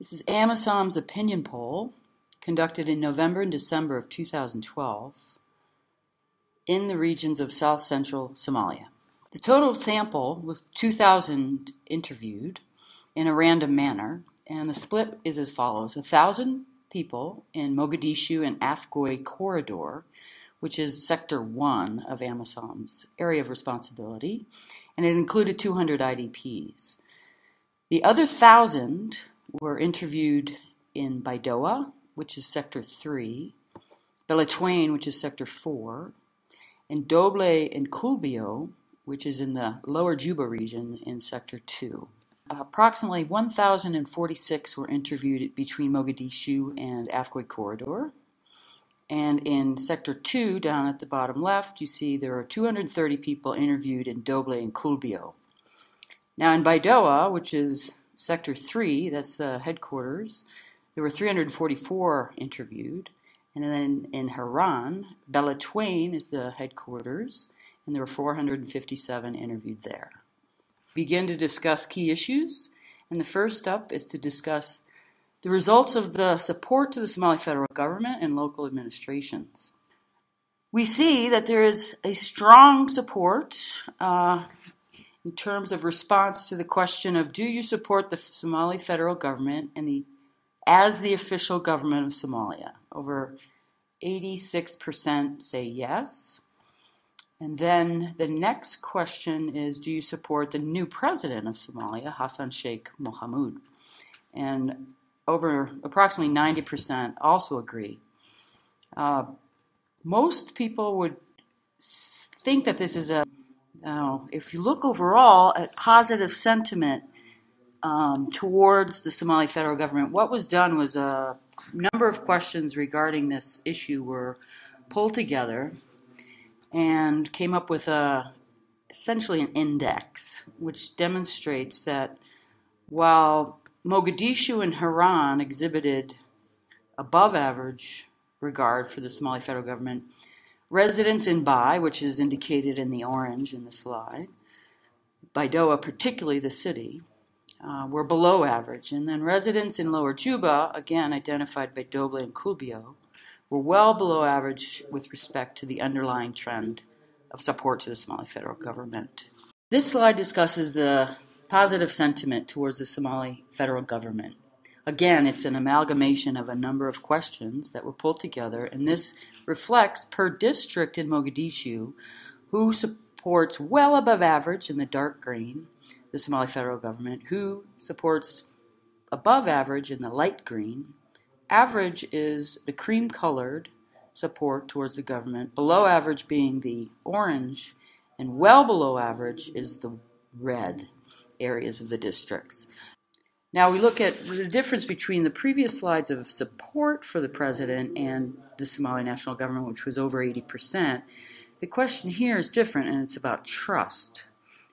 This is AMISOM's opinion poll conducted in November and December of 2012 in the regions of South Central Somalia. The total sample was 2,000 interviewed in a random manner, and the split is as follows. 1,000 people in Mogadishu and Afgoy corridor, which is Sector 1 of AMISOM's area of responsibility, and it included 200 IDPs. The other 1,000 were interviewed in Baidoa, which is Sector 3, Beletweyne, which is Sector 4, and Doble and Kulbio, which is in the Lower Juba region in Sector 2. Approximately 1,046 were interviewed between Mogadishu and Afgoy corridor. And in Sector 2, down at the bottom left, you see there are 230 people interviewed in Doble and Kulbio. Now in Baidoa, which is Sector 3, that's the headquarters, there were 344 interviewed. And then in Haran, Beletweyne is the headquarters, and there were 457 interviewed there. Begin to discuss key issues, and the first up is to discuss the results of the support to the Somali federal government and local administrations. We see that there is a strong support in terms of response to the question of, do you support the Somali federal government and as the official government of Somalia? Over 86% say yes. And then the next question is, do you support the new president of Somalia, Hassan Sheikh Mohamud? And over approximately 90% also agree. Most people would think that this is if you look overall at positive sentiment towards the Somali federal government, what was done was a number of questions regarding this issue were pulled together and came up with essentially an index which demonstrates that while Mogadishu and Haran exhibited above average regard for the Somali federal government, residents in Bai, which is indicated in the orange in the slide, Baidoa, particularly the city, were below average. And then residents in Lower Juba, again identified by Doble and Kulbio, were well below average with respect to the underlying trend of support to the Somali federal government. This slide discusses the positive sentiment towards the Somali federal government. Again, it's an amalgamation of a number of questions that were pulled together, and this reflects per district in Mogadishu who supports well above average in the dark green, the Somali federal government, who supports above average in the light green. Average is the cream-colored support towards the government, below average being the orange, and well below average is the red areas of the districts. Now we look at the difference between the previous slides of support for the president and the Somali national government, which was over 80%. The question here is different, and it's about trust.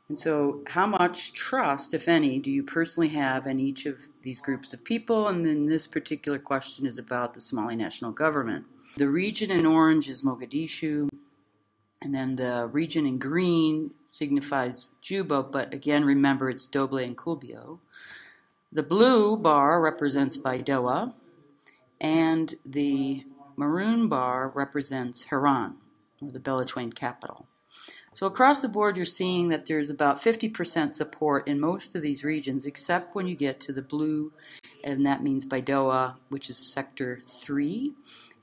And so how much trust, if any, do you personally have in each of these groups of people? And then this particular question is about the Somali national government. The region in orange is Mogadishu, and then the region in green signifies Juba, but again, remember it's Doble and Kulbio. The blue bar represents Baidoa, and the maroon bar represents Haran, or the Beletweyne capital. So across the board, you're seeing that there's about 50% support in most of these regions, except when you get to the blue, and that means Baidoa, which is Sector 3,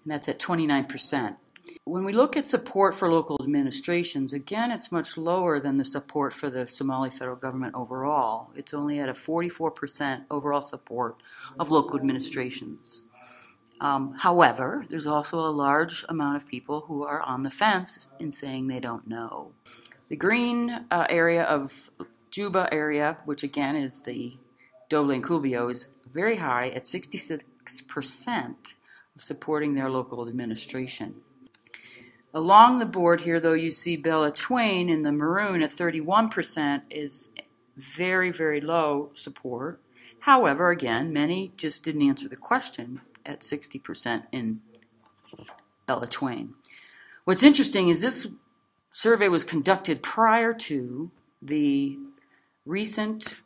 and that's at 29%. When we look at support for local administrations, again, it's much lower than the support for the Somali federal government overall. It's only at a 44% overall support of local administrations. However, there's also a large amount of people who are on the fence in saying they don't know. The green area of Juba area, which again is the Doble and Kulbio, is very high at 66% of supporting their local administration. Along the board here, though, you see Beletweyne in the maroon at 31% is very, very low support. However, again, many just didn't answer the question at 60% in Beletweyne. What's interesting is this survey was conducted prior to the recent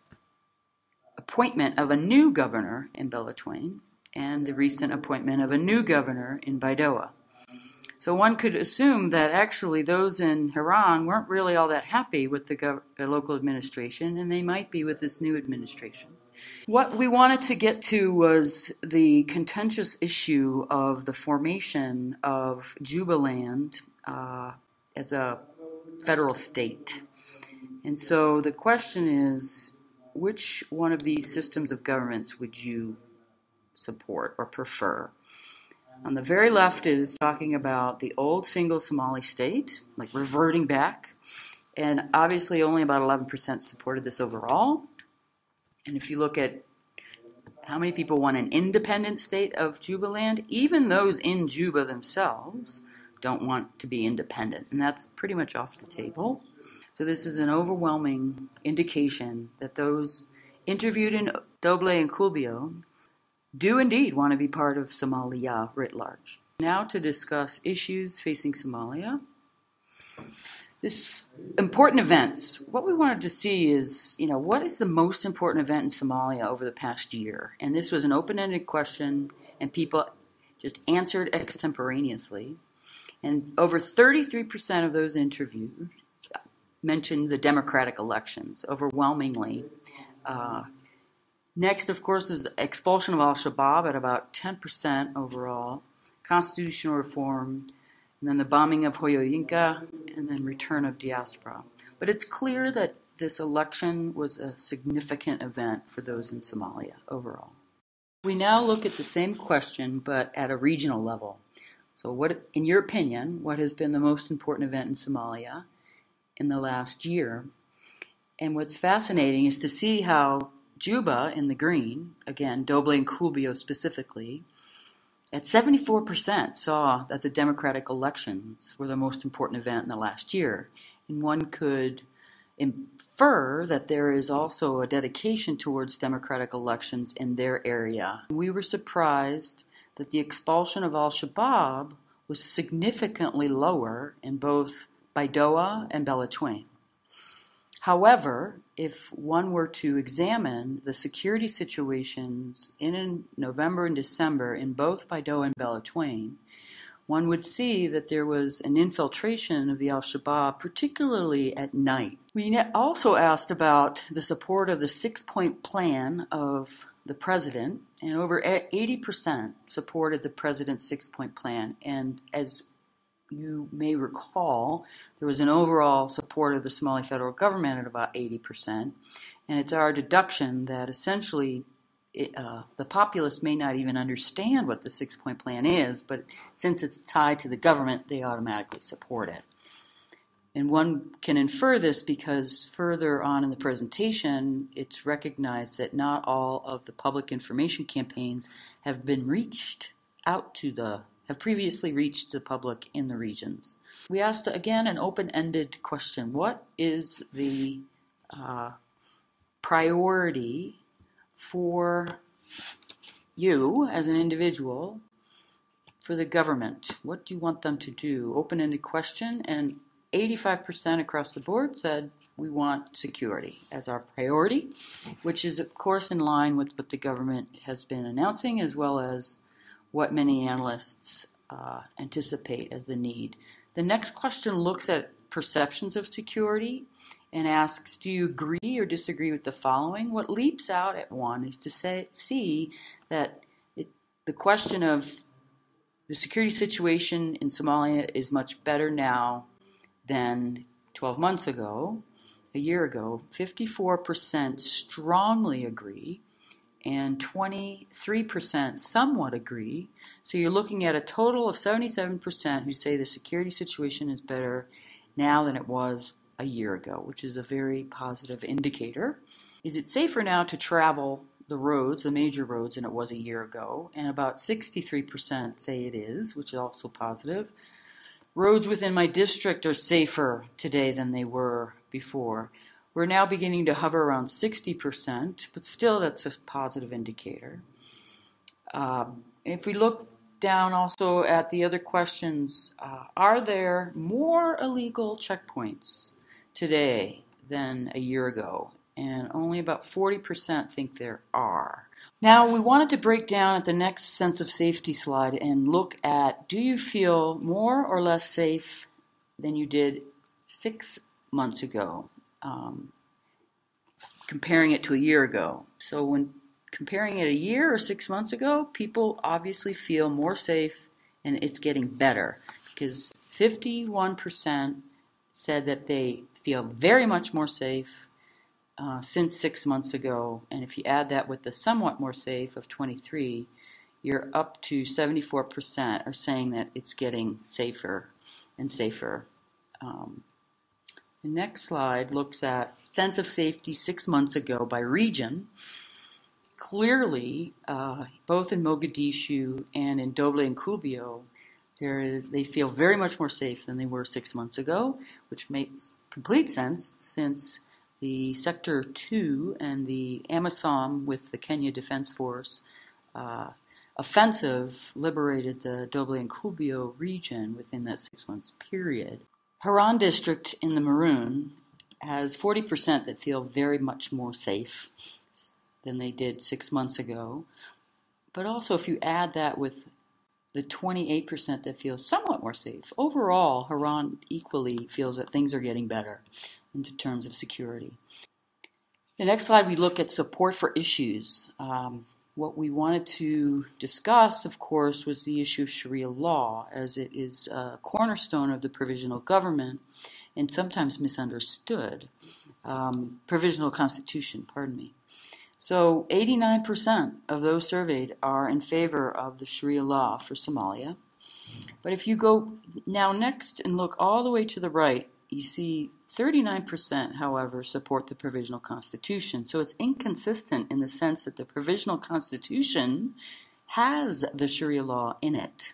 appointment of a new governor in Beletweyne and the recent appointment of a new governor in Baidoa. So one could assume that actually those in Harang weren't really all that happy with the local administration, and they might be with this new administration. What we wanted to get to was the contentious issue of the formation of Jubaland as a federal state. And so the question is, which one of these systems of governments would you support or prefer? On the very left is talking about the old single Somali state, like reverting back, and obviously only about 11% supported this overall. And if you look at how many people want an independent state of Jubaland, even those in Juba themselves don't want to be independent, and that's pretty much off the table. So this is an overwhelming indication that those interviewed in Doble and Kulbio do indeed want to be part of Somalia writ large. Now to discuss issues facing Somalia. This important events, what we wanted to see is, what is the most important event in Somalia over the past year? And this was an open-ended question, and people just answered extemporaneously. And over 33% of those interviewed mentioned the democratic elections, overwhelmingly. Next, of course, is expulsion of al-Shabaab at about 10% overall, constitutional reform, and then the bombing of Hoyoyinka, and then return of diaspora. But it's clear that this election was a significant event for those in Somalia overall. We now look at the same question, but at a regional level. So what, in your opinion, what has been the most important event in Somalia in the last year? And what's fascinating is to see how Juba in the green, again, Doble and Kulbio specifically, at 74% saw that the democratic elections were the most important event in the last year. And one could infer that there is also a dedication towards democratic elections in their area. We were surprised that the expulsion of al-Shabaab was significantly lower in both Baidoa and Beletweyne. However, if one were to examine the security situations in November and December in both Baidoa and Beletweyne, one would see that there was an infiltration of the al-Shabaab, particularly at night. We also asked about the support of the 6-point plan of the president, and over 80% supported the president's 6-point plan. And as you may recall, there was an overall support of the Somali federal government at about 80%, and it's our deduction that essentially the populace may not even understand what the 6-point plan is, but since it's tied to the government, they automatically support it. And one can infer this because further on in the presentation, it's recognized that not all of the public information campaigns have been reached out to have previously reached the public in the regions. We asked, again, an open-ended question. What is the priority for you as an individual, for the government? What do you want them to do? Open-ended question, and 85% across the board said we want security as our priority, which is, of course, in line with what the government has been announcing, as well as what many analysts anticipate as the need. The next question looks at perceptions of security and asks, do you agree or disagree with the following? What leaps out at one is to see that the question of the security situation in Somalia is much better now than 12 months ago, a year ago. 54% strongly agree, and 23% somewhat agree. So you're looking at a total of 77% who say the security situation is better now than it was a year ago, which is a very positive indicator. Is it safer now to travel the roads, the major roads, than it was a year ago? And about 63% say it is, which is also positive. Roads within my district are safer today than they were before. We're now beginning to hover around 60%, but still that's a positive indicator. If we look down also at the other questions, are there more illegal checkpoints today than a year ago? and only about 40% think there are. Now, we wanted to break down at the next sense of safety slide and look at, do you feel more or less safe than you did 6 months ago, comparing it to a year ago? So when comparing it a year or 6 months ago, people obviously feel more safe, and it's getting better, because 51% said that they feel very much more safe since 6 months ago, and if you add that with the somewhat more safe of 23, you're up to 74% are saying that it's getting safer and safer. The next slide looks at sense of safety 6 months ago by region. Clearly, both in Mogadishu and in Doble and Kubio, they feel very much more safe than they were 6 months ago, which makes complete sense since the Sector 2 and the Amisom with the Kenya Defense Force offensive liberated the Doble and Kubio region within that 6 months period. Haran district in the Maroon has 40% that feel very much more safe than they did 6 months ago. But also if you add that with the 28% that feel somewhat more safe, overall Haran equally feels that things are getting better in terms of security. The next slide, we look at support for issues. What we wanted to discuss, of course, was the issue of Sharia law, as it is a cornerstone of the provisional government and sometimes misunderstood. Provisional constitution, pardon me. So 89% of those surveyed are in favor of the Sharia law for Somalia. But if you go now next and look all the way to the right, you see 39%, however, support the provisional constitution. So it's inconsistent in the sense that the provisional constitution has the Sharia law in it.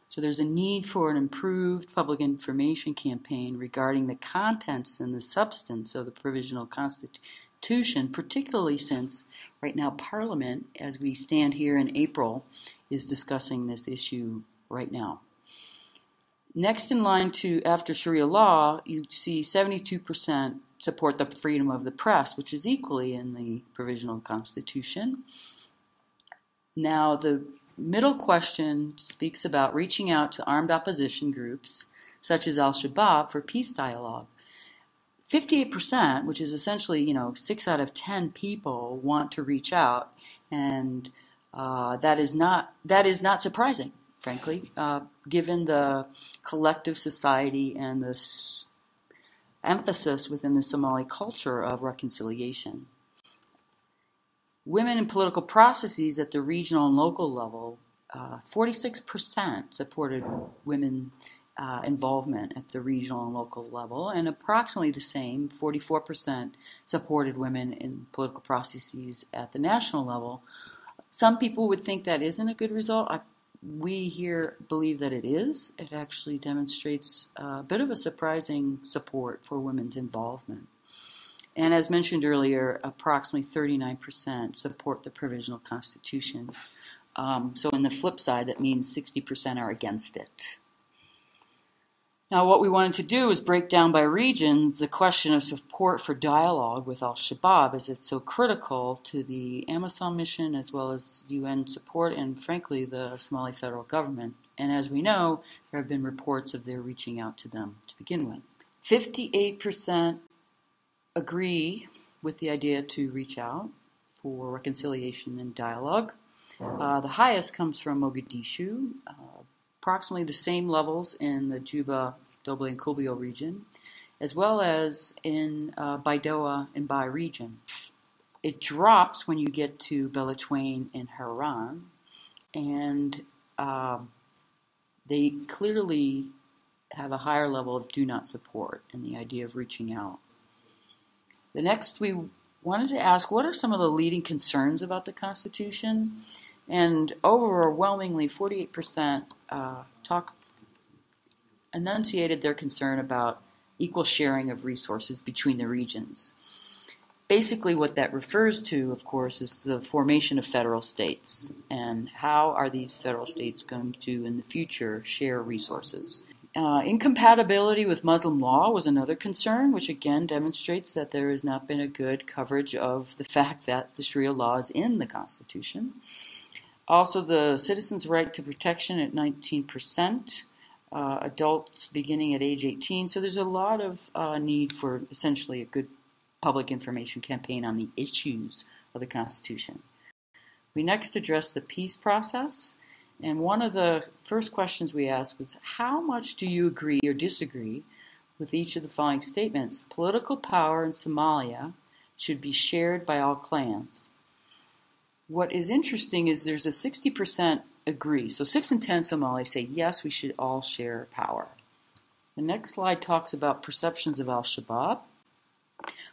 So there's a need for an improved public information campaign regarding the contents and the substance of the provisional constitution, particularly since right now Parliament, as we stand here in April, is discussing this issue right now. Next in line to after Sharia law, you see 72% support the freedom of the press, which is equally in the provisional constitution. Now, the middle question speaks about reaching out to armed opposition groups, such as Al-Shabaab, for peace dialogue. 58%, which is essentially, 6 out of 10 people want to reach out, and that is not surprising, frankly, given the collective society and the emphasis within the Somali culture of reconciliation. Women in political processes at the regional and local level, 46% supported women involvement at the regional and local level, and approximately the same, 44% supported women in political processes at the national level. Some people would think that isn't a good result. We here believe that it is. It actually demonstrates a bit of a surprising support for women's involvement. And as mentioned earlier, approximately 39% support the provisional constitution. So on the flip side, that means 60% are against it. Now, what we wanted to do is break down by regions the question of support for dialogue with Al-Shabaab, as it's so critical to the Amisom mission as well as UN support and, frankly, the Somali federal government. And as we know, there have been reports of their reaching out to them to begin with. 58% agree with the idea to reach out for reconciliation and dialogue. The highest comes from Mogadishu, approximately the same levels in the Juba, Doble, and Kubio region, as well as in Baidoa and Bai region. It drops when you get to Beletweyne and Haran, and they clearly have a higher level of do not support and the idea of reaching out. The next, we wanted to ask, what are some of the leading concerns about the Constitution? And overwhelmingly, 48% enunciated their concern about equal sharing of resources between the regions. Basically, what that refers to, of course, is the formation of federal states, and how are these federal states going to, in the future, share resources. Incompatibility with Muslim law was another concern, which again demonstrates that there has not been a good coverage of the fact that the Sharia law is in the Constitution. Also, the citizens' right to protection at 19%, adults beginning at age 18. So there's a lot of need for essentially a good public information campaign on the issues of the Constitution. We next addressed the peace process. And one of the first questions we asked was, how much do you agree or disagree with each of the following statements? Political power in Somalia should be shared by all clans. What is interesting is there's a 60% agree. So 6 in 10 Somalis say, yes, we should all share power. The next slide talks about perceptions of al-Shabaab.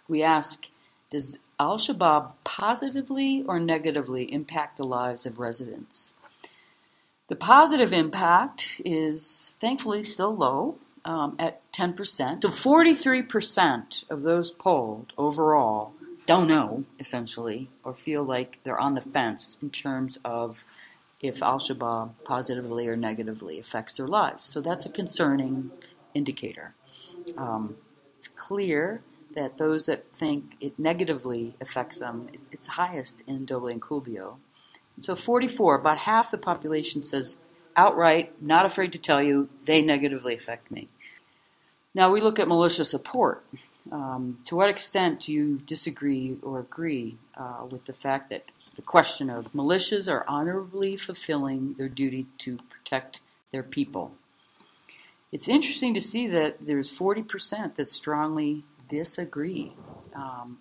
We ask, does al-Shabaab positively or negatively impact the lives of residents? The positive impact is thankfully still low at 10%. So 43% of those polled overall don't know, essentially, or feel like they're on the fence in terms of if al-Shabaab positively or negatively affects their lives. So that's a concerning indicator. It's clear that those that think it negatively affects them, it's highest in Doble and Kulbio. So 44, about half the population says outright, not afraid to tell you, they negatively affect me. Now we look at militia support. To what extent do you disagree or agree with the fact that the question of militias are honorably fulfilling their duty to protect their people? It's interesting to see that there's 40% that strongly disagree.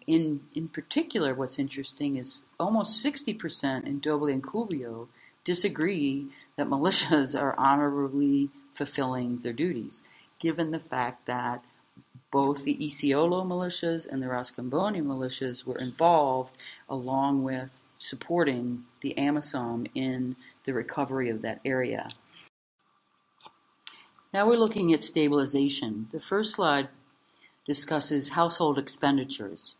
In particular, what's interesting is almost 60% in Doble and Kulbio disagree that militias are honorably fulfilling their duties, given the fact that both the Isiolo militias and the Rascamboni militias were involved along with supporting the AMISOM in the recovery of that area. Now we're looking at stabilization. The first slide discusses household expenditures.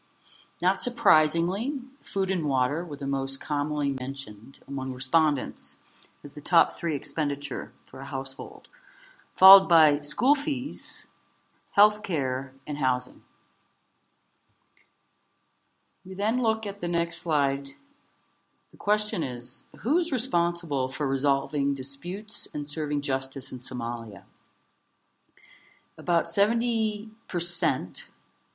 Not surprisingly, food and water were the most commonly mentioned among respondents as the top 3 expenditure for a household, followed by school fees, health care, and housing. We then look at the next slide. The question is, who's responsible for resolving disputes and serving justice in Somalia? About 70%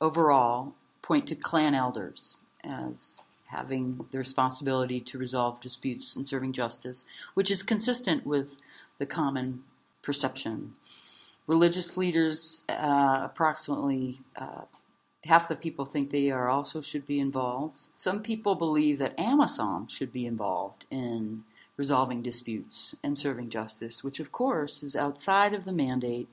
overall point to clan elders as having the responsibility to resolve disputes and serving justice, which is consistent with the common perception. Religious leaders, approximately half the people think they are also should be involved. Some people believe that AMISOM should be involved in resolving disputes and serving justice, which of course is outside of the mandate,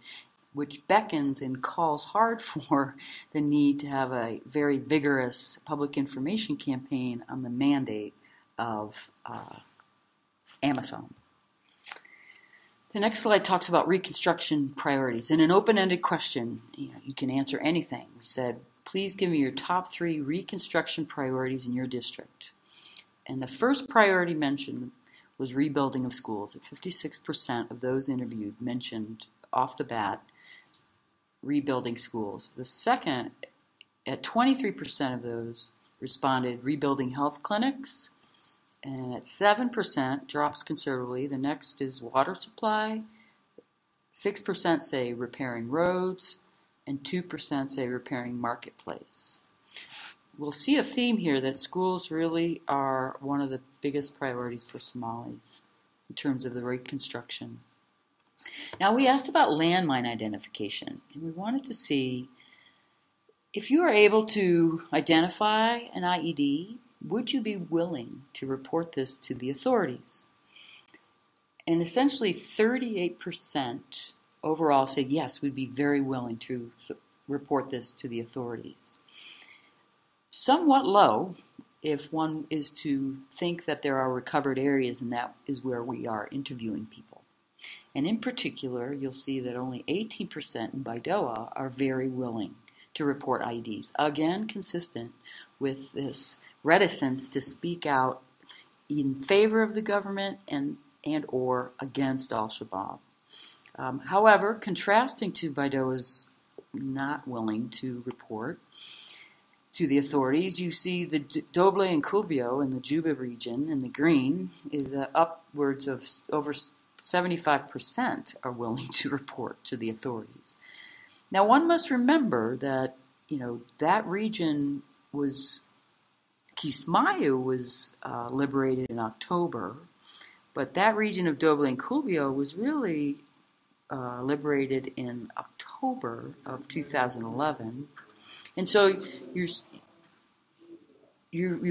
which beckons and calls hard for the need to have a very vigorous public information campaign on the mandate of AMISOM. The next slide talks about reconstruction priorities. In an open-ended question, you can answer anything. We said, please give me your top 3 reconstruction priorities in your district. And the first priority mentioned was rebuilding of schools. 56% of those interviewed mentioned off the bat rebuilding schools. The second, at 23% of those responded rebuilding health clinics, and at 7%, drops considerably. The next is water supply. 6% say repairing roads, and 2% say repairing marketplace. We'll see a theme here that schools really are one of the biggest priorities for Somalis in terms of the reconstruction. Now, we asked about landmine identification, and we wanted to see if you are able to identify an IED, would you be willing to report this to the authorities? And essentially 38% overall said, yes, we'd be very willing to report this to the authorities. Somewhat low if one is to think that there are recovered areas, and that is where we are interviewing people. And in particular, you'll see that only 18% in Baidoa are very willing to report IEDs. Again, consistent with this reticence to speak out in favor of the government and or against al-Shabaab. However, contrasting to Baidoa's not willing to report to the authorities, you see the Doble and Kubio in the Juba region in the green is upwards of over 75% are willing to report to the authorities. Now, one must remember that, that region was, Kismayo was liberated in October, but that region of Doble and Kubio was really liberated in October of 2011. And so you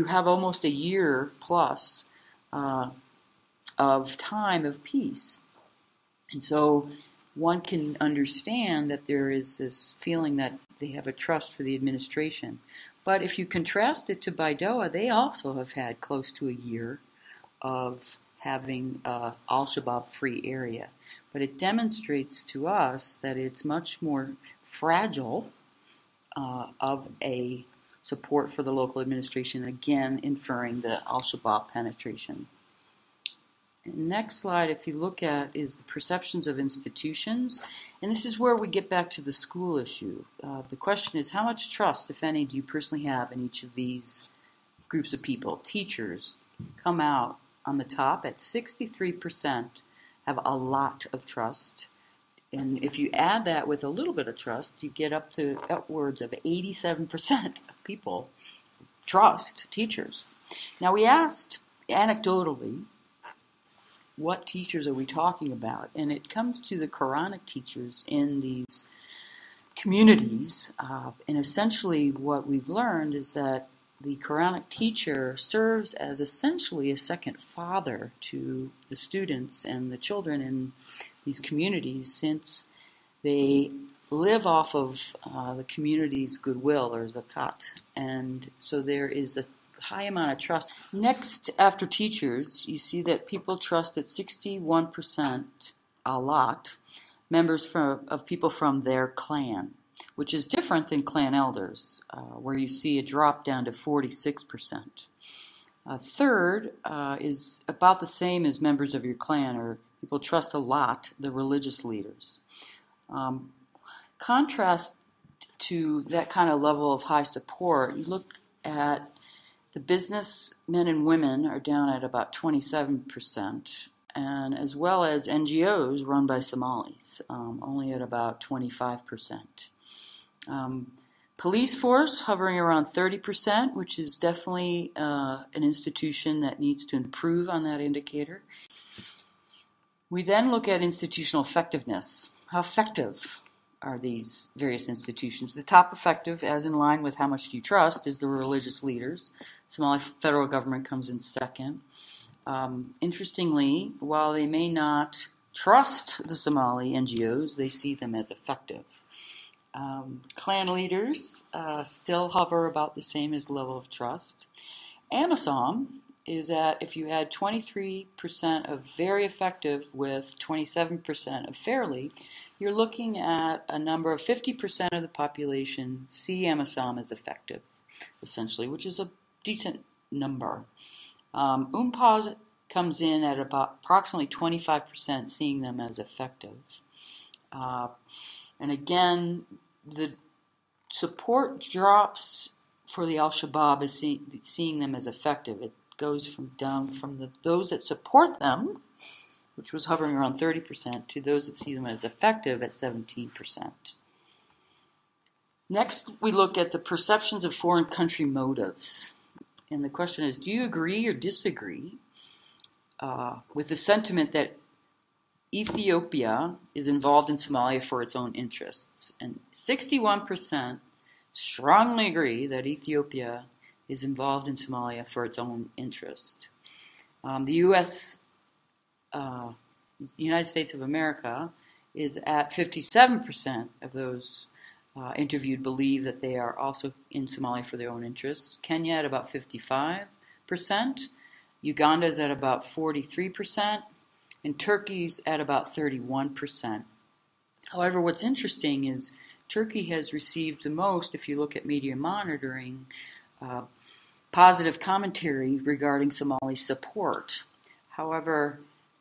have almost a year plus of time of peace. And so one can understand that there is this feeling that they have a trust for the administration. But if you contrast it to Baidoa, they also have had close to a year of having al-Shabaab free area. But it demonstrates to us that it's much more fragile of a support for the local administration, again inferring the al-Shabaab penetration. And next slide, if you look at, is the perceptions of institutions. And this is where we get back to the school issue. The question is, how much trust, if any, do you personally have in each of these groups of people? Teachers come out on the top at 63%, have a lot of trust. And if you add that with a little bit of trust, you get up to upwards of 87% of people trust teachers. Now, we asked anecdotally, what teachers are we talking about? And it comes to the Quranic teachers in these communities. And essentially what we've learned is that the Quranic teacher serves as essentially a second father to the students and the children in these communities, since they live off of the community's goodwill, or zakat. And so there is a high amount of trust. Next, after teachers, you see that people trust at 61%, a lot, members of people from their clan, which is different than clan elders, where you see a drop down to 46%. Third is about the same as members of your clan, or people trust a lot the religious leaders. Contrast to that kind of level of high support, you look at the businessmen and women are down at about 27%, and as well as NGOs run by Somalis, only at about 25%. Police force hovering around 30%, which is definitely an institution that needs to improve on that indicator. We then look at institutional effectiveness. How effective are these various institutions? The top effective, as in line with how much do you trust, is the religious leaders. Somali federal government comes in second. Interestingly, while they may not trust the Somali NGOs, they see them as effective. Clan leaders still hover about the same as level of trust. AMISOM is at, if you add 23% of very effective with 27% of fairly, you're looking at a number of 50% of the population see AMISOM as effective, essentially, which is a decent number. UMPAS comes in at about approximately 25% seeing them as effective. And again, the support drops for the al-Shabaab as seeing them as effective. It goes down from those that support them, which was hovering around 30%, to those that see them as effective at 17%. Next, we look at the perceptions of foreign country motives. And the question is, do you agree or disagree with the sentiment that Ethiopia is involved in Somalia for its own interests? And 61% strongly agree that Ethiopia is involved in Somalia for its own interest. The United States of America is at 57% of those interviewed believe that they are also in Somalia for their own interests. Kenya at about 55%. Uganda is at about 43%. And Turkey's at about 31%. However, what's interesting is Turkey has received the most, if you look at media monitoring, positive commentary regarding Somali support. However,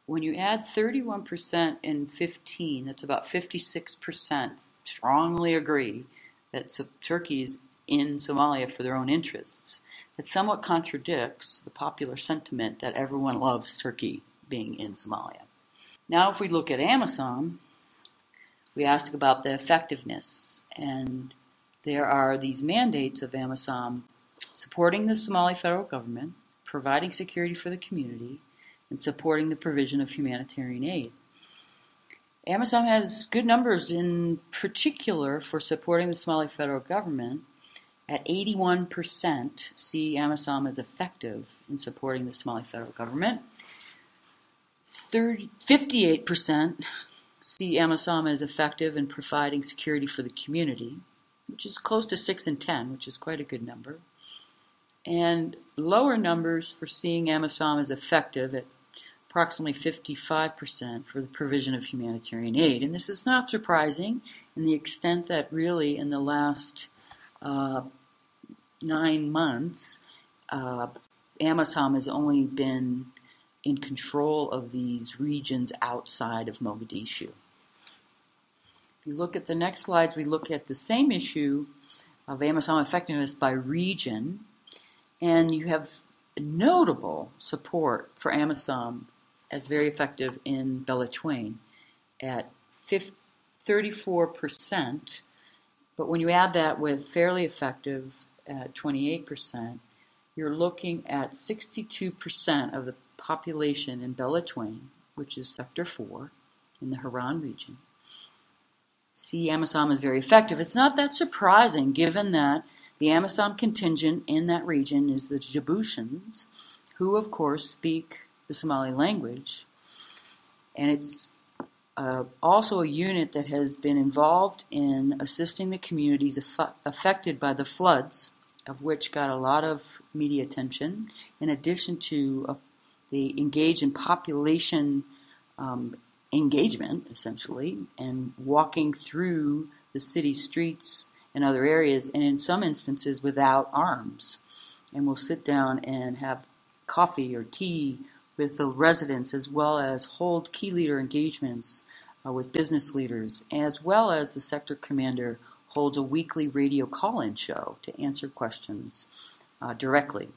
when you add 31% and 15, that's about 56% strongly agree that Turkey is in Somalia for their own interests. It somewhat contradicts the popular sentiment that everyone loves Turkey being in Somalia. Now, if we look at AMISOM, we ask about the effectiveness, and there are these mandates of AMISOM supporting the Somali federal government, providing security for the community, and supporting the provision of humanitarian aid. AMISOM has good numbers in particular for supporting the Somali federal government. At 81% see AMISOM as effective in supporting the Somali federal government. 58% see AMISOM as effective in providing security for the community, which is close to 6 in 10, which is quite a good number. And lower numbers for seeing AMISOM as effective at approximately 55% for the provision of humanitarian aid. And this is not surprising in the extent that really in the last 9 months, AMISOM has only been in control of these regions outside of Mogadishu. If you look at the next slides, we look at the same issue of AMISOM effectiveness by region, and you have notable support for AMISOM as very effective in Beletweyne at 34%, but when you add that with fairly effective at 28%, you're looking at 62% of the population in Beletweyne, which is Sector 4 in the Haran region. See AMISOM is very effective. It's not that surprising given that the AMISOM contingent in that region is the Djiboutians, who of course speak the Somali language, and it's also a unit that has been involved in assisting the communities affected by the floods, of which got a lot of media attention, in addition to they engage in population engagement, essentially, and walking through the city streets and other areas, and in some instances without arms. And we'll sit down and have coffee or tea with the residents, as well as hold key leader engagements with business leaders, as well as the sector commander holds a weekly radio call-in show to answer questions directly.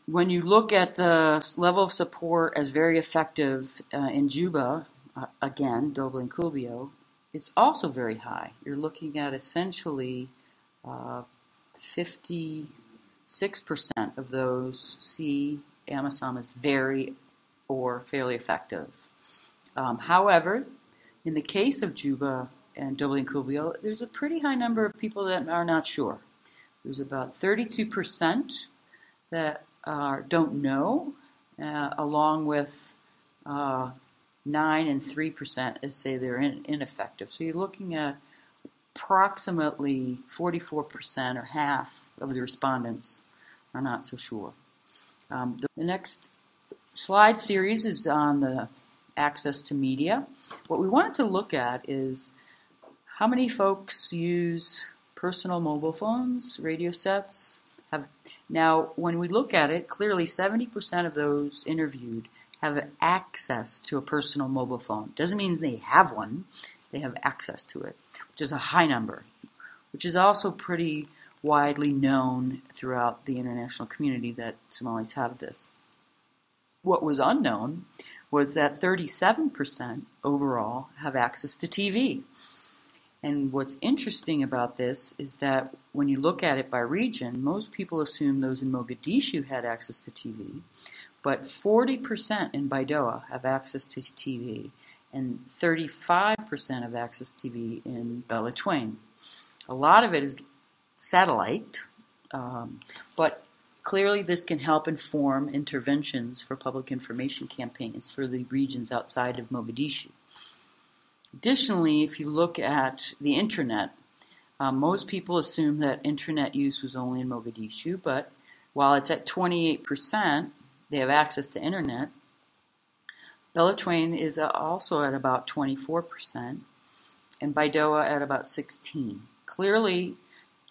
When you look at the level of support as very effective in Juba, again, Doble and Kulbio, it's also very high. You're looking at essentially 56% of those see AMISOM as very or fairly effective. However, in the case of Juba and Doble and Kulbio, there's a pretty high number of people that are not sure. There's about 32% that don't know, along with 9 and 3% that say they're ineffective. So you're looking at approximately 44% or half of the respondents are not so sure. The next slide series is on the access to media. What we wanted to look at is how many folks use personal mobile phones, radio sets. Now, when we look at it, clearly 70% of those interviewed have access to a personal mobile phone. Doesn't mean they have one, they have access to it, which is a high number, which is also pretty widely known throughout the international community that Somalis have this. What was unknown was that 37% overall have access to TV. And what's interesting about this is that when you look at it by region, most people assume those in Mogadishu had access to TV, but 40% in Baidoa have access to TV, and 35% have access to TV in Beletweyne. A lot of it is satellite, but clearly this can help inform interventions for public information campaigns for the regions outside of Mogadishu. Additionally, if you look at the internet, most people assume that internet use was only in Mogadishu, but while it's at 28%, they have access to internet. Beletweyne is also at about 24%, and Baidoa at about 16%. Clearly,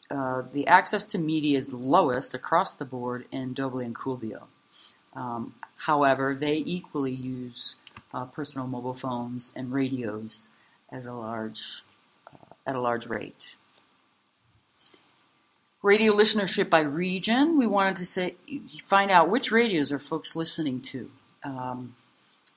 the access to media is lowest across the board in Doble and Kulbio. However, they equally use personal mobile phones and radios as at a large rate. Radio listenership by region. We wanted to find out which radios are folks listening to.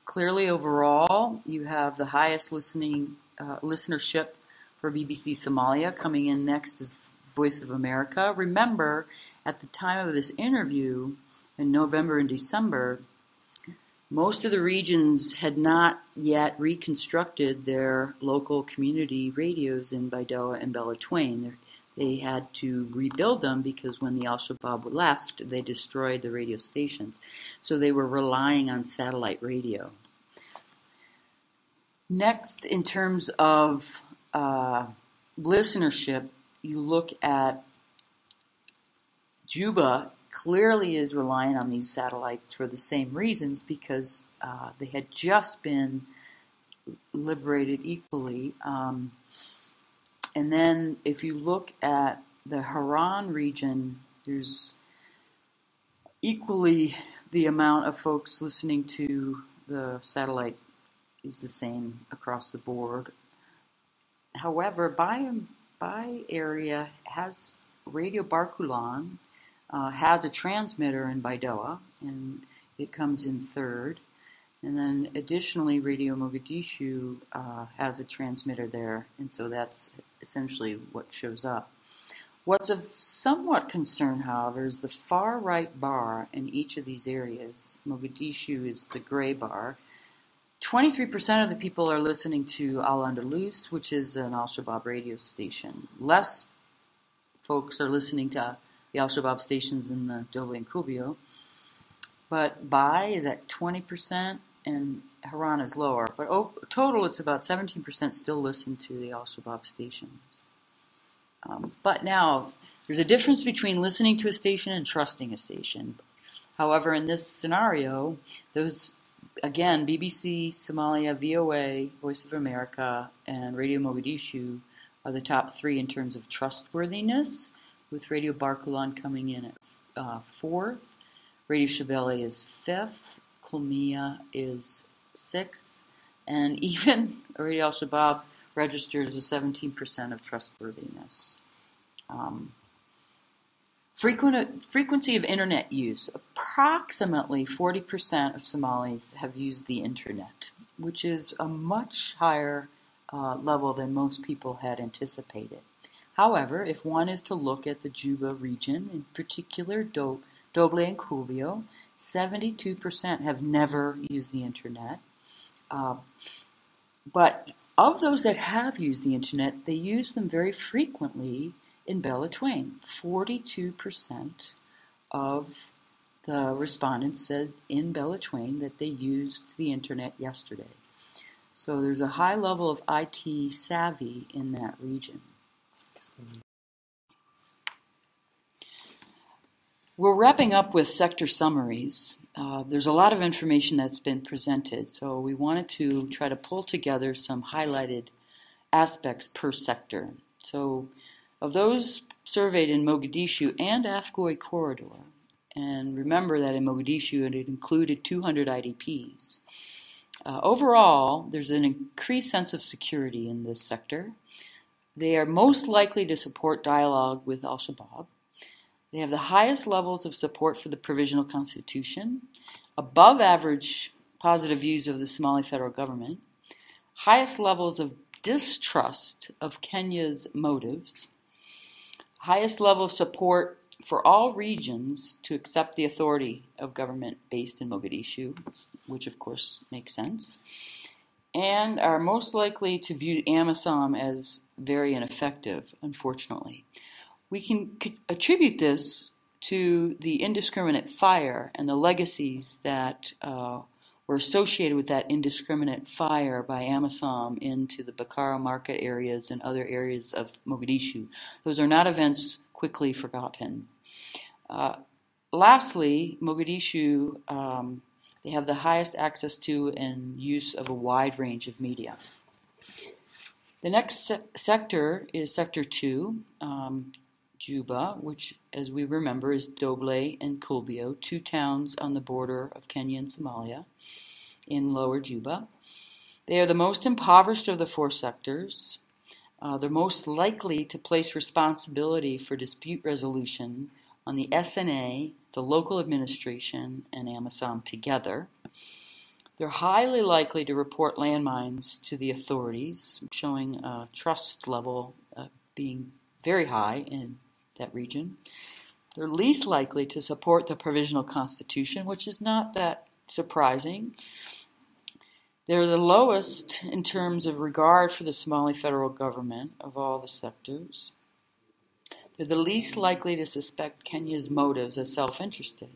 Clearly, overall, you have the highest listenership for BBC Somalia. Coming in next is Voice of America. Remember, at the time of this interview, in November and December, most of the regions had not yet reconstructed their local community radios in Baidoa and Beletweyne. They had to rebuild them because when the Al-Shabaab left, they destroyed the radio stations. So they were relying on satellite radio. Next, in terms of listenership, you look at Juba clearly is relying on these satellites for the same reasons because they had just been liberated equally. And then if you look at the Haran region, there's equally the amount of folks listening to the satellite is the same across the board. However, by area has Radio Barkulan, has a transmitter in Baidoa, and it comes in third. And then additionally, Radio Mogadishu has a transmitter there, and so that's essentially what shows up. What's of somewhat concern, however, is the far right bar in each of these areas. Mogadishu is the gray bar. 23% of the people are listening to Al-Andalus, which is an Al-Shabaab radio station. Less folks are listening to the Al-Shabaab stations in the Doble and Kubio. But Bai is at 20% and Haran is lower. But total, it's about 17% still listen to the Al-Shabaab stations. But now, there's a difference between listening to a station and trusting a station. However, in this scenario, those, again, BBC, Somalia, VOA, Voice of America, and Radio Mogadishu are the top three in terms of trustworthiness, with Radio Barkulan coming in at fourth. Radio Shabelle is fifth. Kulmiya is sixth. And even Radio Al-Shabaab registers a 17% of trustworthiness. Frequency of internet use. Approximately 40% of Somalis have used the internet, which is a much higher level than most people had anticipated. However, if one is to look at the Juba region, in particular Doble and Kubio, 72% have never used the internet. But of those that have used the internet, they use them very frequently in Beletweyne. 42% of the respondents said in Beletweyne that they used the internet yesterday. So there's a high level of IT savvy in that region. We're wrapping up with sector summaries. There's a lot of information that's been presented, so we wanted to try to pull together some highlighted aspects per sector. So of those surveyed in Mogadishu and Afgoy corridor, and remember that in Mogadishu it included 200 IDPs, overall there's an increased sense of security in this sector. They are most likely to support dialogue with Al-Shabaab. They have the highest levels of support for the Provisional Constitution, above average positive views of the Somali federal government, highest levels of distrust of Kenya's motives, highest level of support for all regions to accept the authority of government based in Mogadishu, which of course makes sense, and are most likely to view AMISOM as very ineffective, unfortunately. We can attribute this to the indiscriminate fire and the legacies that were associated with that indiscriminate fire by AMISOM into the Bakara market areas and other areas of Mogadishu. Those are not events quickly forgotten. Lastly, Mogadishu, they have the highest access to and use of a wide range of media. The next sector is Sector 2. Juba, which, as we remember, is Doble and Kulbio, two towns on the border of Kenya and Somalia in Lower Juba. They are the most impoverished of the four sectors. They're most likely to place responsibility for dispute resolution on the SNA, the local administration, and AMISOM together. They're highly likely to report landmines to the authorities, showing a trust level being very high in that region. They're least likely to support the provisional constitution, which is not that surprising. They're the lowest in terms of regard for the Somali federal government of all the sectors. They're the least likely to suspect Kenya's motives as self-interested.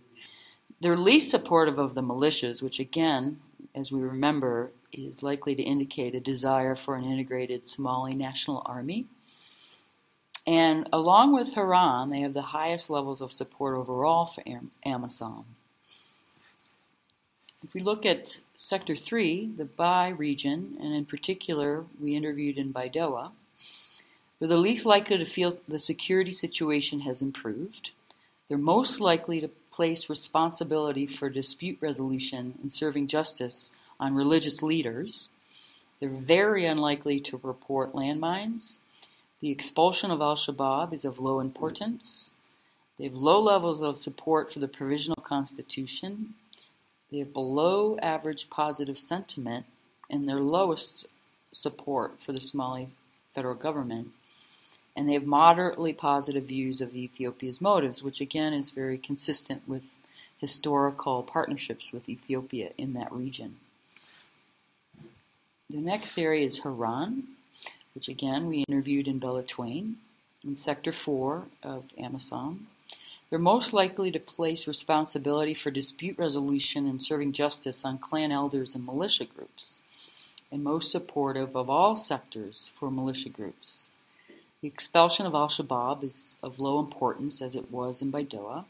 They're least supportive of the militias, which again, as we remember, is likely to indicate a desire for an integrated Somali national army. And along with Haran, they have the highest levels of support overall for AMISOM. If we look at Sector 3, the Bai region, and in particular, we interviewed in Baidoa, they're the least likely to feel the security situation has improved. They're most likely to place responsibility for dispute resolution and serving justice on religious leaders. They're very unlikely to report landmines. The expulsion of al-Shabaab is of low importance. They have low levels of support for the provisional constitution. They have below average positive sentiment and their lowest support for the Somali federal government. And they have moderately positive views of Ethiopia's motives, which again is very consistent with historical partnerships with Ethiopia in that region. The next area is Haran, which again we interviewed in Beletweyne, in Sector 4 of AMISOM. They're most likely to place responsibility for dispute resolution and serving justice on clan elders and militia groups, and most supportive of all sectors for militia groups. The expulsion of al-Shabaab is of low importance, as it was in Baidoa.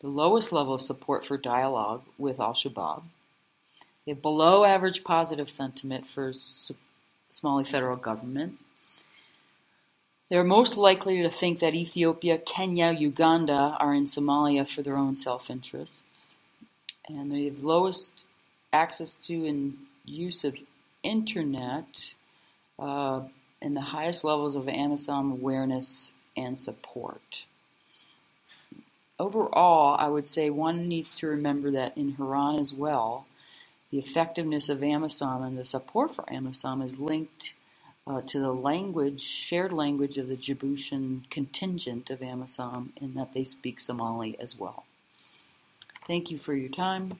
The lowest level of support for dialogue with al-Shabaab. They have below average positive sentiment for Somali federal government. They're most likely to think that Ethiopia, Kenya, Uganda are in Somalia for their own self-interests. And they have lowest access to and use of internet and the highest levels of AMISOM awareness and support. Overall, I would say one needs to remember that in Haran as well, the effectiveness of AMISOM and the support for AMISOM is linked to the shared language of the Djiboutian contingent of AMISOM in that they speak Somali as well. Thank you for your time.